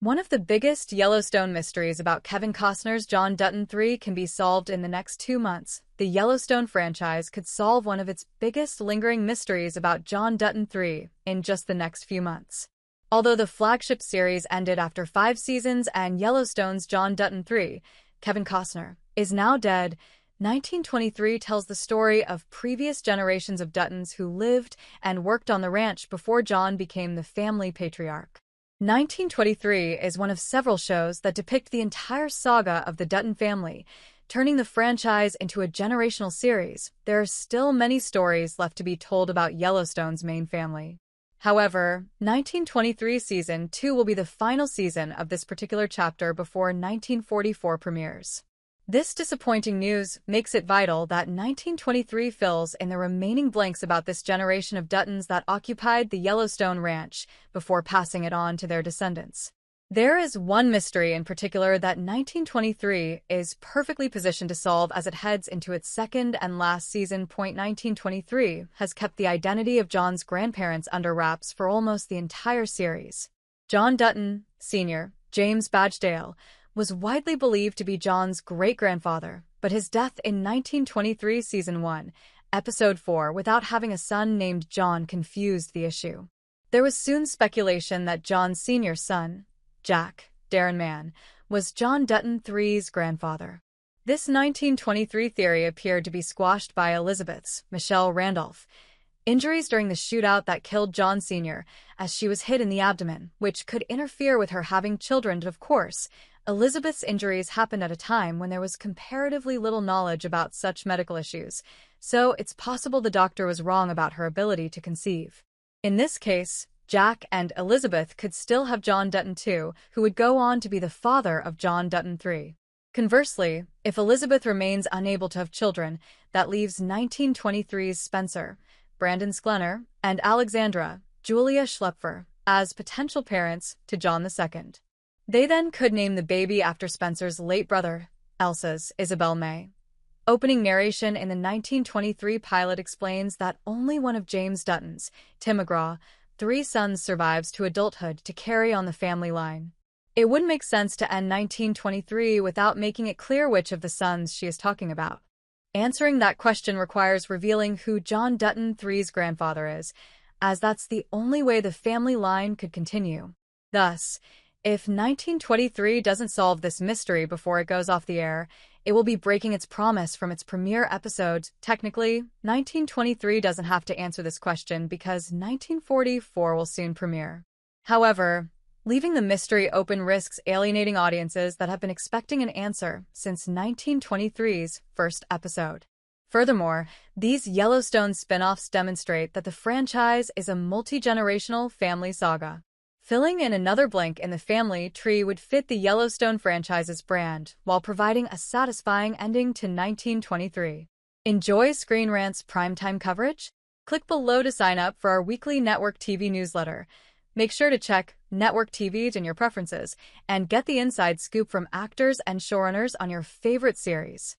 One of the biggest Yellowstone mysteries about Kevin Costner's John Dutton 3 can be solved in the next 2 months. The Yellowstone franchise could solve one of its biggest lingering mysteries about John Dutton 3 in just the next few months. Although the flagship series ended after 5 seasons and Yellowstone's John Dutton 3, Kevin Costner, is now dead, 1923 tells the story of previous generations of Duttons who lived and worked on the ranch before John became the family patriarch. 1923 is one of several shows that depict the entire saga of the Dutton family, turning the franchise into a generational series. There are still many stories left to be told about Yellowstone's main family. However, 1923 Season 2 will be the final season of this particular chapter before 1944 premieres. This disappointing news makes it vital that 1923 fills in the remaining blanks about this generation of Duttons that occupied the Yellowstone Ranch before passing it on to their descendants. There is one mystery in particular that 1923 is perfectly positioned to solve as it heads into its second and last season. 1923 has kept the identity of John's grandparents under wraps for almost the entire series. John Dutton, Sr., James Badgedale, was widely believed to be John's great-grandfather, but his death in 1923 Season 1, Episode 4, without having a son named John confused the issue. There was soon speculation that John's senior son, Jack Darren Mann, was John Dutton III's grandfather. This 1923 theory appeared to be squashed by Elizabeth's, Michelle Randolph, injuries during the shootout that killed John Sr., as she was hit in the abdomen, which could interfere with her having children. Of course, Elizabeth's injuries happened at a time when there was comparatively little knowledge about such medical issues, so it's possible the doctor was wrong about her ability to conceive. In this case, Jack and Elizabeth could still have John Dutton II, who would go on to be the father of John Dutton III. Conversely, if Elizabeth remains unable to have children, that leaves 1923's Spencer, Brandon Sklenar, and Alexandra, Julia Schlepfer, as potential parents to John II. They then could name the baby after Spencer's late brother, Elsa's Isabel May. Opening narration in the 1923 pilot explains that only one of James Dutton's, Tim McGraw, 3 sons survives to adulthood to carry on the family line. It wouldn't make sense to end 1923 without making it clear which of the sons she is talking about. Answering that question requires revealing who John Dutton III's grandfather is, as that's the only way the family line could continue. Thus, if 1923 doesn't solve this mystery before it goes off the air, it will be breaking its promise from its premiere episode. Technically, 1923 doesn't have to answer this question because 1944 will soon premiere. However, leaving the mystery open risks alienating audiences that have been expecting an answer since 1923's first episode. Furthermore, these Yellowstone spin-offs demonstrate that the franchise is a multi-generational family saga. Filling in another blank in the family tree would fit the Yellowstone franchise's brand while providing a satisfying ending to 1923. Enjoy Screen Rant's primetime coverage? Click below to sign up for our weekly Network TV newsletter. Make sure to check Network TV in your preferences and get the inside scoop from actors and showrunners on your favorite series.